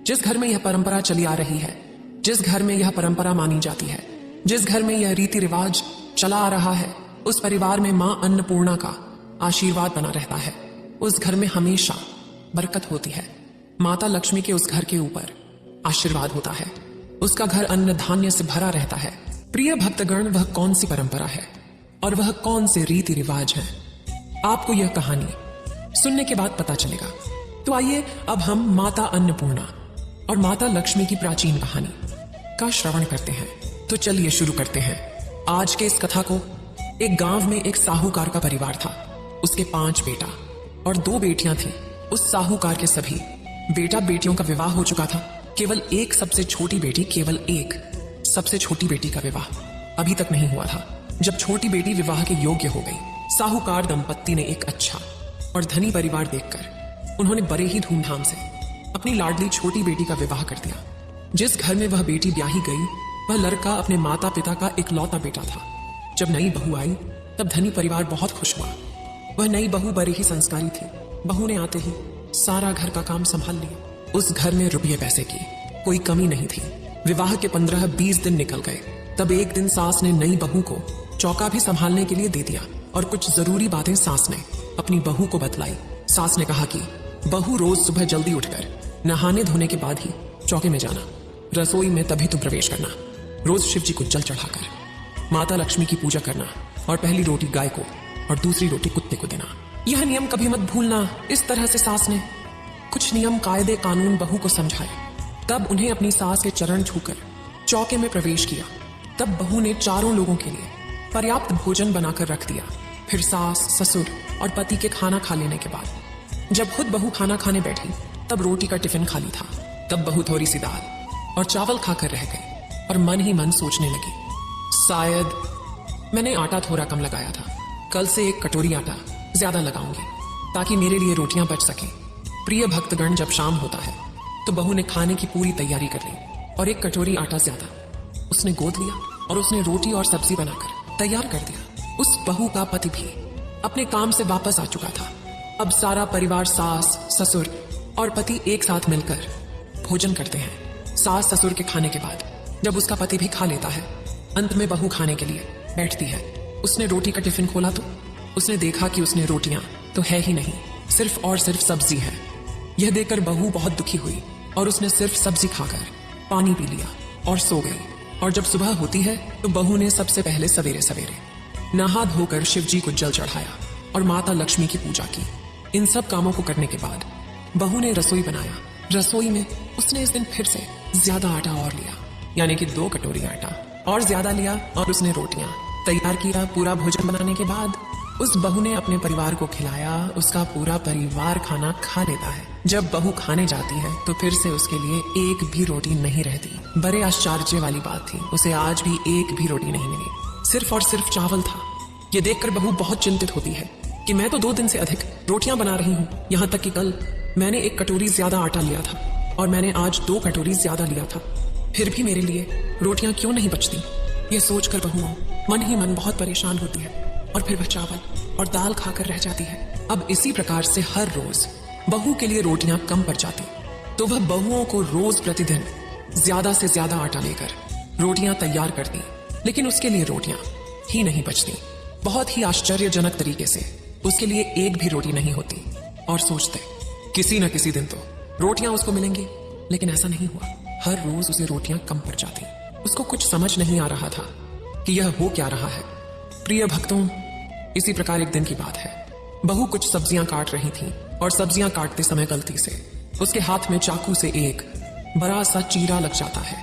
जिस घर में यह परंपरा चली आ रही है, जिस घर में यह परंपरा मानी जाती है, जिस घर में यह रीति रिवाज चला आ रहा है, उस परिवार में मां अन्नपूर्णा का आशीर्वाद बना रहता है। उस घर में हमेशा बरकत होती है। माता लक्ष्मी के उस घर के ऊपर आशीर्वाद होता है। उसका घर अन्न धान्य से भरा रहता है। प्रिय भक्तगण, वह कौन सी परंपरा है और वह कौन से रीति रिवाज हैं, आपको यह कहानी सुनने के बाद पता चलेगा। तो आइए अब हम माता अन्नपूर्णा और माता लक्ष्मी की प्राचीन कहानी का श्रवण करते हैं। तो चलिए शुरू करते हैं आज के इस कथा को। एक गांव में एक साहूकार का परिवार था। उसके 5 बेटा और 2 बेटियां थीं। उस साहूकार के सभी बेटा बेटियों का विवाह हो चुका था। केवल एक सबसे छोटी बेटी का विवाह अभी तक नहीं हुआ था। जब छोटी बेटी विवाह के योग्य हो गई, साहूकार दंपत्ति ने एक अच्छा और धनी परिवार देखकर उन्होंने बड़े ही धूमधाम से अपनी लाडली छोटी बेटी का विवाह कर दिया। जिस घर में वह बेटी ब्याही गई, वह लड़का अपने माता पिता का इकलौता बेटा था। जब नई बहू आई, तब धनी परिवार बहुत खुश हुआ। वह नई बहू बड़ी ही संस्कारी थी। बहू ने आते ही सारा घर का काम संभाल लिया। उस घर में रुपये पैसे की कोई कमी नहीं थी। विवाह के 15-20 दिन निकल गए। तब एक दिन सास ने नई बहू को चौका भी संभालने के लिए दे दिया और कुछ जरूरी बातें सास ने अपनी बहू को बतलाई। सास ने कहा कि बहू, रोज सुबह जल्दी उठकर नहाने धोने के बाद ही चौके में जाना, रसोई में तभी तुम प्रवेश करना, रोज शिव जी को जल चढ़ाकर माता लक्ष्मी की पूजा करना और पहली रोटी गाय को और दूसरी रोटी कुत्ते को देना। यह नियम कभी मत भूलना। इस तरह से सास ने कुछ नियम कायदे कानून बहू को समझाए। तब उन्हें अपनी सास के चरण छूकर चौके में प्रवेश किया। तब बहू ने चारों लोगों के लिए पर्याप्त भोजन बनाकर रख दिया। फिर सास, ससुर और पति के खाना खा लेने के बाद जब खुद बहू खाना खाने बैठी, तब रोटी का टिफिन खाली था। तब बहू थोड़ी सी दाल और चावल खाकर रह गई और मन ही मन सोचने लगी, शायद मैंने आटा थोड़ा कम लगाया था। कल से 1 कटोरी आटा ज्यादा लगाऊंगी ताकि मेरे लिए रोटियां बच सकें। प्रिय भक्तगण, जब शाम होता है तो बहू ने खाने की पूरी तैयारी कर ली और 1 कटोरी आटा ज्यादा उसने गोद लिया और उसने रोटी और सब्जी बनाकर तैयार कर दिया। उस बहू का पति भी अपने काम से वापस आ चुका था। अब सारा परिवार, सास, ससुर और पति एक साथ मिलकर भोजन करते हैं। सास ससुर के खाने के बाद जब उसका पति भी खा लेता है, अंत में बहू खाने के लिए बैठती है। उसने रोटी का टिफिन खोला तो उसने देखा कि उसने रोटियां तो है ही नहीं, सिर्फ और सिर्फ सब्जी है। यह देखकर बहू बहुत दुखी हुई और उसने सिर्फ सब्जी खाकर पानी पी लिया और सो गई। और जब सुबह होती है तो बहू ने सबसे पहले सवेरे सवेरे नहा धोकर शिव जी को जल चढ़ाया और माता लक्ष्मी की पूजा की। इन सब कामों को करने के बाद बहू ने रसोई बनाया। रसोई में उसने इस दिन फिर से ज्यादा आटा और लिया, यानी कि 2 कटोरी आटा और ज्यादा लिया और उसने रोटियां तैयार किया। पूरा भोजन बनाने के बाद उस बहू ने अपने परिवार को खिलाया। उसका पूरा परिवार खाना खा लेता है। जब बहू खाने जाती है तो फिर से उसके लिए एक भी रोटी नहीं रहती। बड़े आश्चर्य वाली बात थी, उसे आज भी एक भी रोटी नहीं मिली, सिर्फ और सिर्फ चावल था। ये देखकर बहू बहुत चिंतित होती है कि मैं तो 2 दिन से अधिक रोटियां बना रही हूँ। यहाँ तक कि कल मैंने 1 कटोरी ज्यादा आटा लिया था और मैंने आज 2 कटोरी ज्यादा लिया था, फिर भी मेरे लिए रोटियां क्यों नहीं बचती। ये सोचकर बहू मन ही मन बहुत परेशान होती है और फिर वह चावल और दाल खाकर रह जाती है। अब इसी प्रकार से हर रोज बहू के लिए रोटियां कम पड़ जाती, तो वह बहुओं को रोज प्रतिदिन ज्यादा से ज्यादा आटा लेकर रोटियां तैयार करती, लेकिन उसके लिए रोटियां ही नहीं बचती। बहुत ही आश्चर्यजनक तरीके से उसके लिए एक भी रोटी नहीं होती और सोचते किसी न किसी दिन तो रोटियां उसको मिलेंगी, लेकिन ऐसा नहीं हुआ। हर रोज उसे रोटियां कम पड़ जाती। उसको कुछ समझ नहीं आ रहा था कि यह हो क्या रहा है। प्रिय भक्तों, इसी प्रकार एक दिन की बात है। बहू कुछ सब्जियां काट रही थी और सब्जियां काटते समय गलती से उसके हाथ में चाकू से एक बड़ा सा चीरा लग जाता है।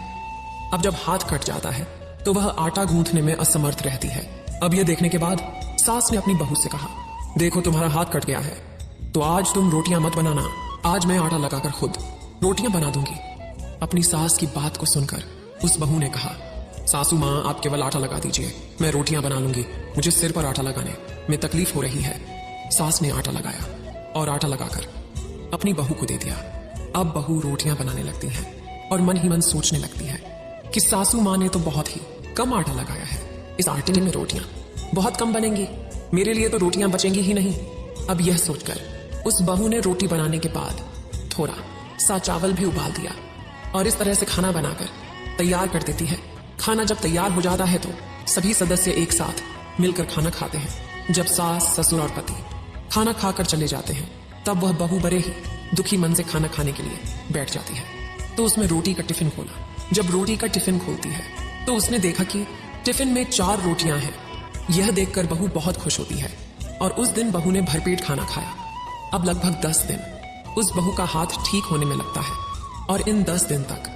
अब जब हाथ कट जाता है तो वह आटा गूंथने में असमर्थ रहती है। अब यह देखने के बाद सास ने अपनी बहू से कहा, देखो तुम्हारा हाथ कट गया है तो आज तुम रोटियां मत बनाना, आज मैं आटा लगाकर खुद रोटियां बना दूंगी। अपनी सास की बात को सुनकर उस बहू ने कहा, सासू माँ, आप केवल आटा लगा दीजिए, मैं रोटियां बना लूंगी, मुझे सिर पर आटा लगाने में तकलीफ हो रही है। सास ने आटा लगाया और आटा लगाकर अपनी बहू को दे दिया। अब बहू रोटियां बनाने लगती है और मन ही मन सोचने लगती है कि सासू माँ ने तो बहुत ही कम आटा लगाया है, इस आटे में रोटियां बहुत कम बनेंगी, मेरे लिए तो रोटियां बचेंगी ही नहीं। अब यह सोचकर उस बहू ने रोटी बनाने के बाद थोड़ा सा चावल भी उबाल दिया और इस तरह से खाना बनाकर तैयार कर देती है। खाना जब तैयार हो जाता है तो सभी सदस्य एक साथ मिलकर खाना खाते हैं। जब सास, ससुर और पति खाना खाकर चले जाते हैं तब वह बहू बड़े ही दुखी मन से खाना खाने के लिए बैठ जाती है। तो उसने रोटी का टिफिन खोला। जब रोटी का टिफिन खोलती है तो उसने देखा कि टिफिन में 4 रोटियां हैं। यह देखकर बहू बहुत खुश होती है और उस दिन बहू ने भरपेट खाना खाया। अब लगभग 10 दिन उस बहू का हाथ ठीक होने में लगता है और इन 10 दिन तक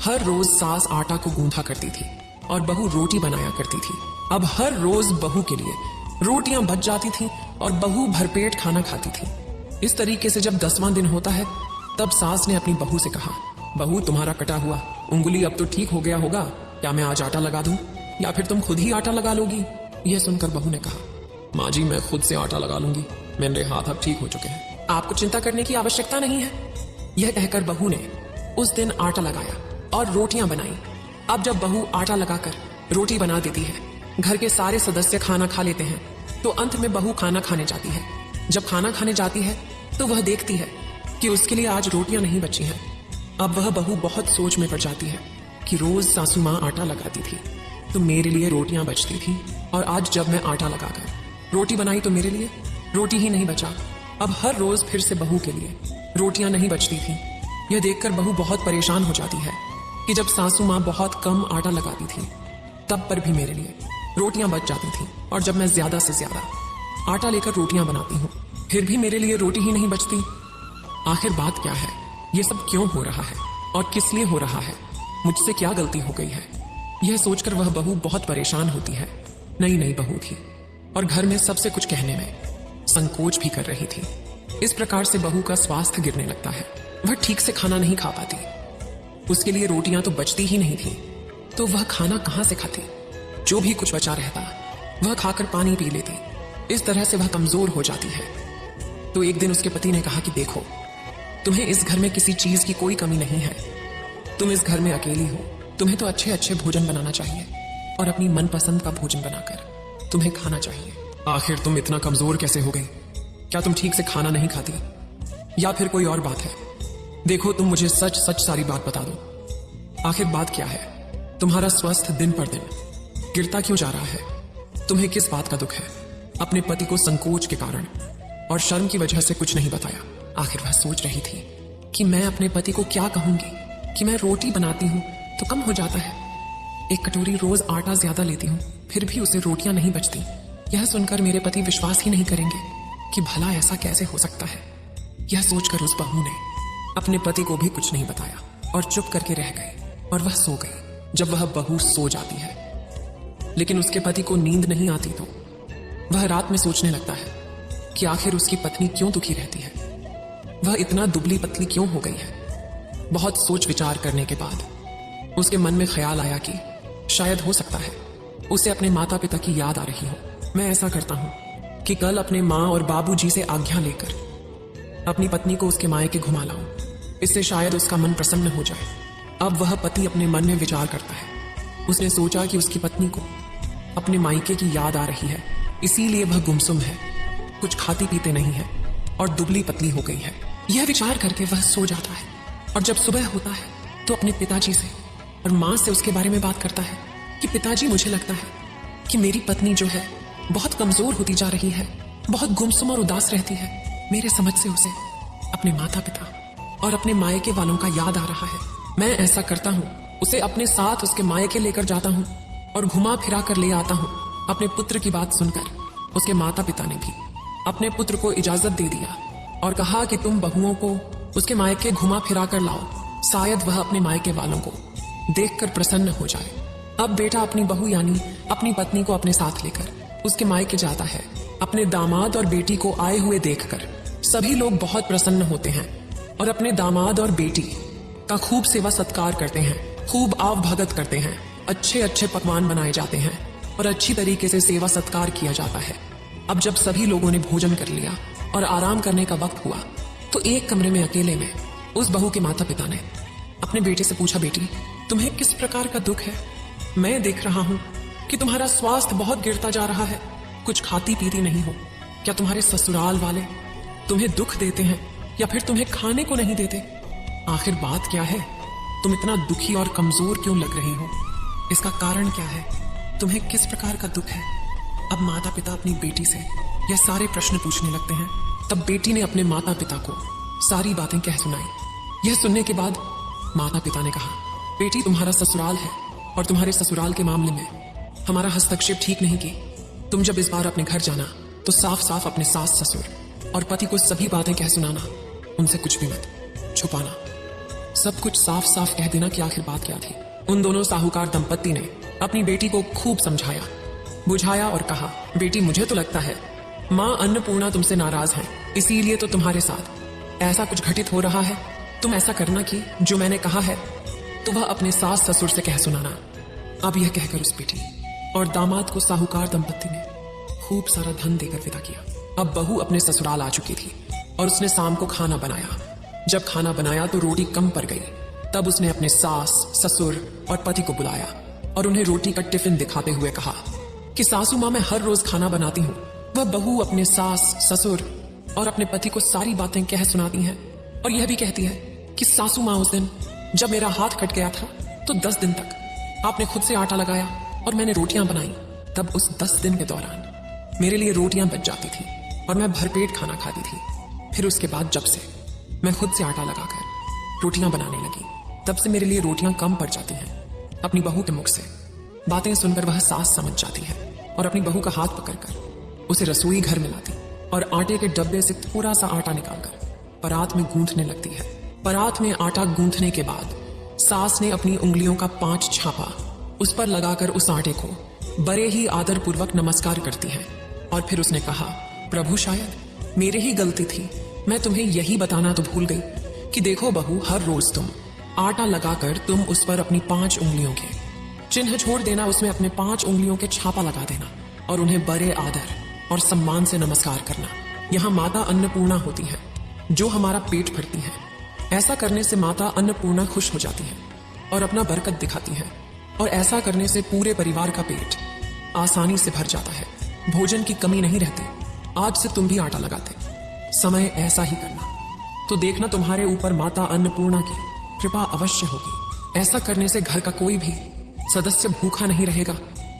हर रोज सास आटा को गूंथा करती थी और बहू रोटी बनाया करती थी। अब हर रोज बहू के लिए रोटियां बच जाती थी और बहू भरपेट खाना खाती थी। इस तरीके से जब 10वां दिन होता है तब सास ने अपनी बहू से कहा, बहू तुम्हारा कटा हुआ उंगली अब तो ठीक हो गया होगा, क्या मैं आज आटा लगा दूं या फिर तुम खुद ही आटा लगा लोगी? यह सुनकर बहू ने कहा, माँ जी मैं खुद से आटा लगा लूंगी, मेरे हाथ अब ठीक हो चुके हैं, आपको चिंता करने की आवश्यकता नहीं है। यह कहकर बहू ने उस दिन आटा लगाया और रोटियां बनाई। अब जब बहू आटा लगाकर रोटी बना देती है, घर के सारे सदस्य खाना खा लेते हैं तो अंत में बहू खाना खाने जाती है। जब खाना खाने जाती है तो वह देखती है कि उसके लिए आज रोटियां नहीं बची हैं। अब वह बहू बहुत सोच में पड़ जाती है कि रोज सासू माँ आटा लगाती थी तो मेरे लिए रोटियां बचती थी और आज जब मैं आटा लगाकर रोटी बनाई तो मेरे लिए रोटी ही नहीं बचा। अब हर रोज फिर से बहू के लिए रोटियां नहीं बचती थी। यह देखकर बहू बहुत परेशान हो जाती है कि जब सासू माँ बहुत कम आटा लगाती थी तब पर भी मेरे लिए रोटियां बच जाती थी और जब मैं ज्यादा से ज्यादा आटा लेकर रोटियां बनाती हूँ फिर भी मेरे लिए रोटी ही नहीं बचती। आखिर बात क्या है? ये सब क्यों हो रहा है और किस लिए हो रहा है? मुझसे क्या गलती हो गई है? यह सोचकर वह बहू बहुत परेशान होती है। नई बहू थी और घर में सबसे कुछ कहने में संकोच भी कर रही थी। इस प्रकार से बहू का स्वास्थ्य गिरने लगता है। वह ठीक से खाना नहीं खा पाती। उसके लिए रोटियां तो बचती ही नहीं थी तो वह खाना कहां से खाती? जो भी कुछ बचा रहता वह खाकर पानी पी लेती। इस तरह से वह कमजोर हो जाती है। तो एक दिन उसके पति ने कहा कि देखो, तुम्हें इस घर में किसी चीज की कोई कमी नहीं है। तुम इस घर में अकेली हो, तुम्हें तो अच्छे अच्छे भोजन बनाना चाहिए और अपनी मनपसंद का भोजन बनाकर तुम्हें खाना चाहिए। आखिर तुम इतना कमजोर कैसे हो गई? क्या तुम ठीक से खाना नहीं खाती या फिर कोई और बात है? देखो, तुम मुझे सच सच सारी बात बता दो। आखिर बात क्या है? तुम्हारा स्वास्थ्य दिन पर दिन गिरता क्यों जा रहा है? तुम्हें किस बात का दुख है? अपने पति को संकोच के कारण और शर्म की वजह से कुछ नहीं बताया। आखिर वह सोच रही थी कि मैं अपने पति को क्या कहूंगी कि मैं रोटी बनाती हूँ तो कम हो जाता है, एक कटोरी रोज आटा ज्यादा लेती हूँ फिर भी उसे रोटियां नहीं बचती। यह सुनकर मेरे पति विश्वास ही नहीं करेंगे कि भला ऐसा कैसे हो सकता है। यह सोचकर उस बहू ने अपने पति को भी कुछ नहीं बताया और चुप करके रह गई और वह सो गई। जब वह बहू सो जाती है लेकिन उसके पति को नींद नहीं आती तो वह रात में सोचने लगता है कि आखिर उसकी पत्नी क्यों दुखी रहती है, वह इतना दुबली पतली क्यों हो गई है। बहुत सोच विचार करने के बाद उसके मन में ख्याल आया कि शायद हो सकता है उसे अपने माता पिता की याद आ रही हो। मैं ऐसा करता हूं कि कल अपने माँ और बाबूजी से आज्ञा लेकर अपनी पत्नी को उसके मायके घुमा लाऊं, इससे शायद उसका मन प्रसन्न हो जाए। अब वह पति अपने मन में विचार करता है। उसने सोचा कि उसकी पत्नी को अपने मायके की याद आ रही है, इसीलिए वह गुमसुम है, कुछ खाती पीते नहीं है और दुबली पतली हो गई है। यह विचार करके वह सो जाता है और जब सुबह होता है तो अपने पिताजी से और माँ से उसके बारे में बात करता है कि पिताजी, मुझे लगता है कि मेरी पत्नी जो है बहुत कमजोर होती जा रही है, बहुत गुमसुम और उदास रहती है। मेरे समझ से उसे अपने माता पिता और अपने मायके वालों का याद आ रहा है। मैं ऐसा करता हूँ, उसे अपने साथ उसके मायके लेकर जाता हूँ और घुमा फिरा कर ले आता हूँ। अपने पुत्र की बात सुनकर उसके माता पिता ने भी अपने पुत्र को इजाजत दे दिया और कहा कि तुम बहुओं को उसके मायके घुमा फिरा कर लाओ, शायद वह अपने मायके वालों को देखकर प्रसन्न हो जाए। अब बेटा अपनी बहू यानी अपनी पत्नी को अपने साथ लेकर उसके मायके जाता है। अपने दामाद और बेटी को आए हुए देखकर सभी लोग बहुत प्रसन्न होते हैं और अपने दामाद और बेटी का खूब सेवा सत्कार करते हैं, खूब आव भगत करते हैं। अच्छे अच्छे पकवान बनाए जाते हैं और अच्छी तरीके से सेवा सत्कार किया जाता है। अब जब सभी लोगों ने भोजन कर लिया और आराम करने का वक्त हुआ तो एक कमरे में अकेले में उस बहू के माता पिता ने अपने बेटे से पूछा, बेटी तुम्हें किस प्रकार का दुख है? मैं देख रहा हूँ कि तुम्हारा स्वास्थ्य बहुत गिरता जा रहा है, कुछ खाती पीती नहीं हो। क्या तुम्हारे ससुराल वाले तुम्हें दुख देते हैं या फिर तुम्हें खाने को नहीं देते? आखिर बात क्या है? तुम इतना दुखी और कमजोर क्यों लग रही हो? इसका कारण क्या है? तुम्हें किस प्रकार का दुख है? अब माता पिता अपनी बेटी से यह सारे प्रश्न पूछने लगते हैं। तब बेटी ने अपने माता पिता को सारी बातें कह सुनाई। यह सुनने के बाद माता पिता ने कहा, बेटी तुम्हारा ससुराल है और तुम्हारे ससुराल के मामले में हमारा हस्तक्षेप ठीक नहीं की। तुम जब इस बार अपने घर जाना तो साफ साफ अपने सास ससुर और पति को सभी बातें कह सुनाना, उनसे कुछ भी मत छुपाना। सब कुछ साफ साफ कह देना कि आखिर बात क्या थी। उन दोनों साहूकार दंपत्ति ने अपनी बेटी को खूब समझाया, बुझाया और कहा, बेटी मुझे तो लगता है माँ अन्नपूर्णा तुमसे नाराज है, इसीलिए तो तुम्हारे साथ ऐसा कुछ घटित हो रहा है। तुम ऐसा करना कि जो मैंने कहा है तो वह अपने सास ससुर से कह सुनाना। अब यह कहकर उस बेटी और दामाद को साहूकार दंपत्ति ने खूब सारा धन देकर विदा किया। अब बहू अपने ससुराल आ चुकी थी और उसने शाम को खाना बनाया। जब खाना बनाया तो रोटी कम पड़ गई। तब उसने अपने सास ससुर और पति को बुलाया और उन्हें रोटी का टिफिन दिखाते हुए कहा कि सासू माँ मैं हर रोज खाना बनाती हूँ। वह बहू अपने सास ससुर और अपने पति को सारी बातें कह सुनाती हैं और यह भी कहती है कि सासू माँ उस दिन जब मेरा हाथ कट गया था तो 10 दिन तक आपने खुद से आटा लगाया और मैंने रोटियां बनाई। तब उस 10 दिन के दौरान मेरे लिए रोटियां बच जाती थी और मैं भरपेट खाना खाती थी। फिर उसके बाद जब से मैं खुद से आटा लगाकर रोटियां बनाने लगी, तब से मेरे लिए रोटियां कम पड़ जाती हैं। अपनी बहू के मुख से बातें सुनकर वह सास समझ जाती है और अपनी बहू का हाथ पकड़कर उसे रसोई घर में लाती और आटे के डब्बे से थोड़ा सा आटा निकालकर परात में गूंथने लगती है। परात में आटा गूंथने के बाद सास ने अपनी उंगलियों का 5 छापा उस पर लगाकर उस आटे को बड़े ही आदर पूर्वक नमस्कार करती है और फिर उसने कहा, प्रभु शायद मेरी ही गलती थी, मैं तुम्हें यही बताना तो भूल गई कि देखो बहू, हर रोज तुम आटा लगाकर तुम उस पर अपनी 5 उंगलियों के चिन्ह छोड़ देना, उसमें अपने 5 उंगलियों के छापा लगा देना और उन्हें बड़े आदर और सम्मान से नमस्कार करना। यहाँ माता अन्नपूर्णा होती है जो हमारा पेट भरती है। ऐसा करने से माता अन्नपूर्णा खुश हो जाती है और अपना बरकत दिखाती है और ऐसा करने से पूरे परिवार का पेट आसानी से भर जाता है, भोजन की कमी नहीं रहती। आज से तुम भी आटा लगाते समय ऐसा ही करना तो देखना तुम्हारे ऊपर माता अन्नपूर्णा की कृपा अवश्य होगी। ऐसा करने से घर का कोई भी सदस्य भूखा नहीं रहेगा।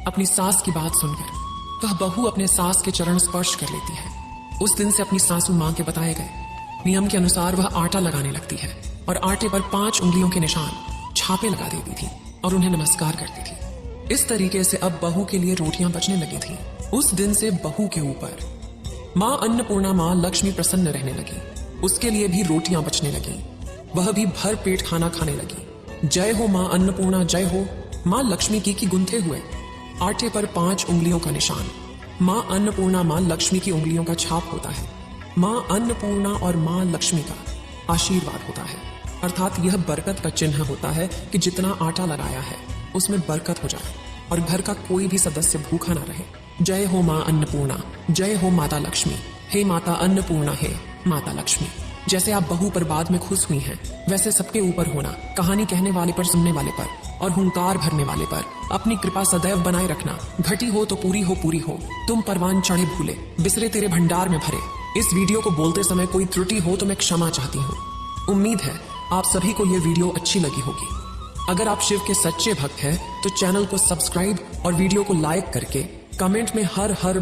अपनी सास की बात सुनकर वह बहू अपने सास के चरण स्पर्श कर लेती है। उस दिन से अपनी सासू मां के बताए गए नियम के अनुसार वह आटा लगाने लगती है और आटे पर 5 उंगलियों के निशान छापे लगा देती थी और उन्हें नमस्कार करती थी। इस तरीके से अब बहू के लिए रोटियां बचने लगी थी। उस दिन से बहू के ऊपर माँ अन्नपूर्णा माँ लक्ष्मी प्रसन्न रहने लगी। उसके लिए भी रोटियां बचने लगी, वह भी भर पेट खाना खाने लगी। जय हो माँ अन्नपूर्णा, जय हो माँ लक्ष्मी की गुंथे हुए आटे पर 5 उंगलियों का निशान माँ अन्नपूर्णा माँ लक्ष्मी की उंगलियों का छाप होता है। माँ अन्नपूर्णा और माँ लक्ष्मी का आशीर्वाद होता है, अर्थात यह बरकत का चिन्ह होता है कि जितना आटा लगाया है उसमें बरकत हो जाए और घर का कोई भी सदस्य भूखा ना रहे। जय हो माँ अन्नपूर्णा, जय हो माता लक्ष्मी, हे माता अन्नपूर्णा, हे माता लक्ष्मी। जैसे आप बहू पर बाद में खुश हुई हैं, वैसे सबके ऊपर होना, कहानी कहने वाले पर, सुनने वाले पर और हुंकार भरने वाले पर अपनी कृपा सदैव बनाए रखना। घटी हो तो पूरी हो, तुम परवान चढ़े भूले, बिसरे तेरे भंडार में भरे। इस वीडियो को बोलते समय कोई त्रुटि हो तो मैं क्षमा चाहती हूँ। उम्मीद है आप सभी को यह वीडियो अच्छी लगी होगी। अगर आप शिव के सच्चे भक्त हैं तो चैनल को सब्सक्राइब और वीडियो को लाइक करके कमेंट में हर हर